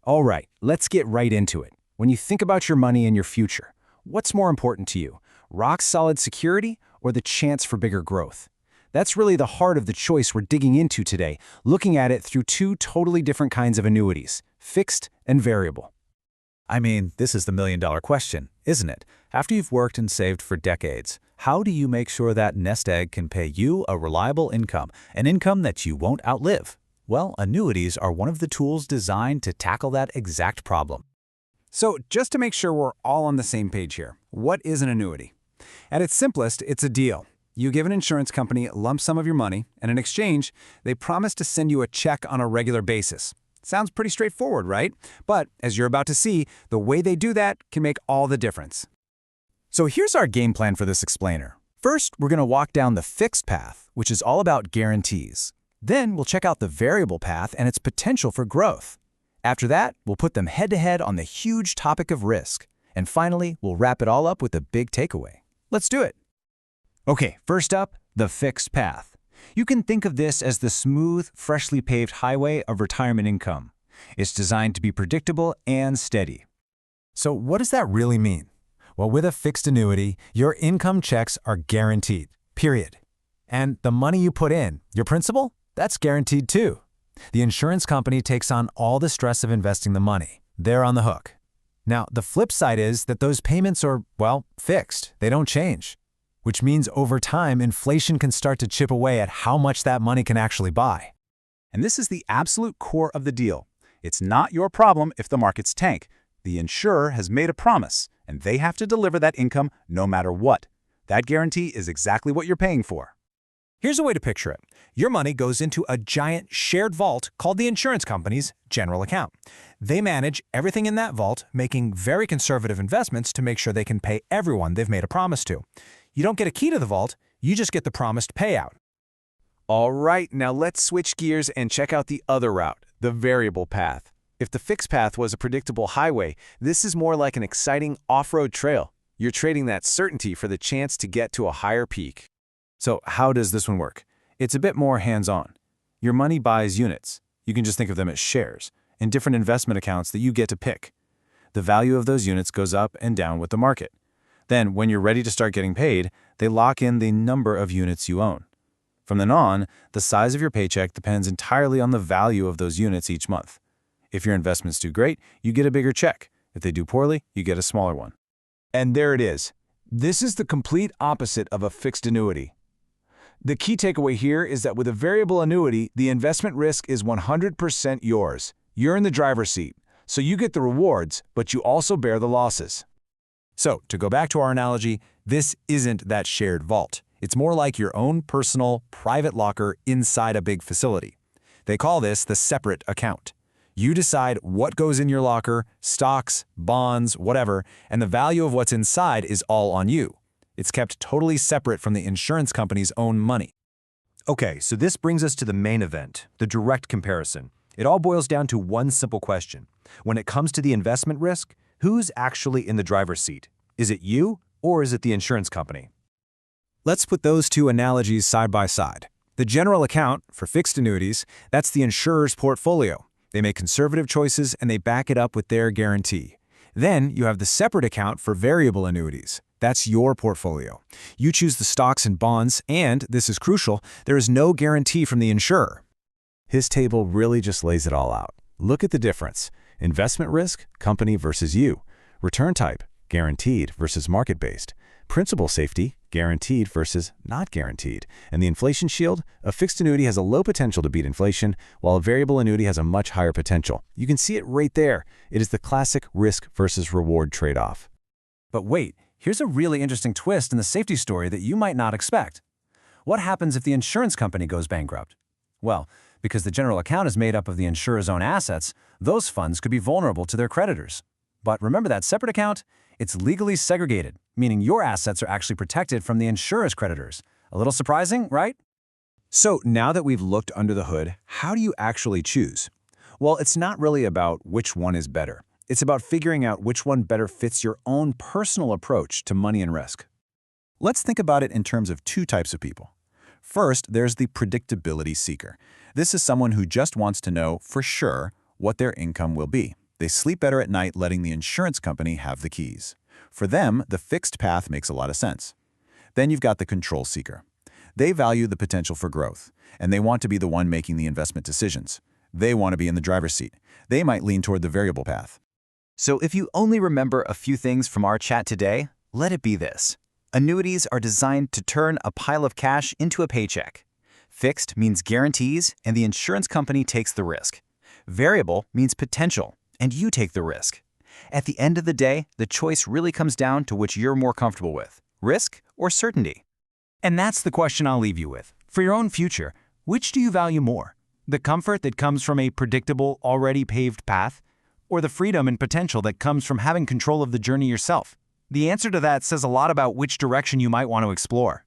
All right, let's get right into it. When you think about your money and your future, what's more important to you? Rock-solid security or the chance for bigger growth? That's really the heart of the choice we're digging into today, looking at it through two totally different kinds of annuities, fixed and variable. I mean, this is the million-dollar question, isn't it? After you've worked and saved for decades, how do you make sure that nest egg can pay you a reliable income, an income that you won't outlive? Well, annuities are one of the tools designed to tackle that exact problem. So just to make sure we're all on the same page here, what is an annuity? At its simplest, it's a deal. You give an insurance company a lump sum of your money, and in exchange, they promise to send you a check on a regular basis. Sounds pretty straightforward, right? But as you're about to see, the way they do that can make all the difference. So here's our game plan for this explainer. First, we're going to walk down the fixed path, which is all about guarantees. Then we'll check out the variable path and its potential for growth. After that, we'll put them head-to-head on the huge topic of risk. And finally, we'll wrap it all up with a big takeaway. Let's do it. Okay, first up, the fixed path. You can think of this as the smooth, freshly paved highway of retirement income. It's designed to be predictable and steady. So what does that really mean? Well, with a fixed annuity, your income checks are guaranteed, period. And the money you put in, your principal, that's guaranteed too. The insurance company takes on all the stress of investing the money. They're on the hook. Now, the flip side is that those payments are, well, fixed. They don't change, which means over time, inflation can start to chip away at how much that money can actually buy. And this is the absolute core of the deal. It's not your problem if the markets tank. The insurer has made a promise, and they have to deliver that income no matter what. That guarantee is exactly what you're paying for. Here's a way to picture it. Your money goes into a giant shared vault called the insurance company's general account. They manage everything in that vault, making very conservative investments to make sure they can pay everyone they've made a promise to. You don't get a key to the vault, you just get the promised payout. All right, now let's switch gears and check out the other route, the variable path. If the fixed path was a predictable highway, this is more like an exciting off-road trail. You're trading that certainty for the chance to get to a higher peak. So how does this one work? It's a bit more hands-on. Your money buys units. You can just think of them as shares in different investment accounts that you get to pick. The value of those units goes up and down with the market. Then, when you're ready to start getting paid, they lock in the number of units you own. From then on, the size of your paycheck depends entirely on the value of those units each month. If your investments do great, you get a bigger check. If they do poorly, you get a smaller one. And there it is. This is the complete opposite of a fixed annuity. The key takeaway here is that with a variable annuity, the investment risk is 100% yours. You're in the driver's seat, so you get the rewards, but you also bear the losses. So, to go back to our analogy, this isn't that shared vault. It's more like your own personal, private locker inside a big facility. They call this the separate account. You decide what goes in your locker, stocks, bonds, whatever, and the value of what's inside is all on you. It's kept totally separate from the insurance company's own money. Okay, so this brings us to the main event, the direct comparison. It all boils down to one simple question. When it comes to the investment risk, who's actually in the driver's seat? Is it you or is it the insurance company? Let's put those two analogies side by side. The general account, for fixed annuities, that's the insurer's portfolio. They make conservative choices and they back it up with their guarantee. Then you have the separate account for variable annuities. That's your portfolio. You choose the stocks and bonds, and, this is crucial, there is no guarantee from the insurer. His table really just lays it all out. Look at the difference. Investment risk, company versus you. Return type, guaranteed versus market-based. Principal safety, guaranteed versus not guaranteed. And the inflation shield, a fixed annuity has a low potential to beat inflation, while a variable annuity has a much higher potential. You can see it right there. It is the classic risk versus reward trade-off. But wait, here's a really interesting twist in the safety story that you might not expect. What happens if the insurance company goes bankrupt? Well, because the general account is made up of the insurer's own assets, those funds could be vulnerable to their creditors. But remember that separate account? It's legally segregated, meaning your assets are actually protected from the insurer's creditors. A little surprising, right? So now that we've looked under the hood, how do you actually choose? Well, it's not really about which one is better. It's about figuring out which one better fits your own personal approach to money and risk. Let's think about it in terms of two types of people. First, there's the predictability seeker. This is someone who just wants to know for sure what their income will be. They sleep better at night letting the insurance company have the keys. For them, the fixed path makes a lot of sense. Then you've got the control seeker. They value the potential for growth, and they want to be the one making the investment decisions. They want to be in the driver's seat. They might lean toward the variable path. So if you only remember a few things from our chat today, let it be this. Annuities are designed to turn a pile of cash into a paycheck. Fixed means guarantees, and the insurance company takes the risk. Variable means potential, and you take the risk. At the end of the day, the choice really comes down to which you're more comfortable with, risk or certainty. And that's the question I'll leave you with. For your own future, which do you value more? The comfort that comes from a predictable, already paved path, or the freedom and potential that comes from having control of the journey yourself? The answer to that says a lot about which direction you might want to explore.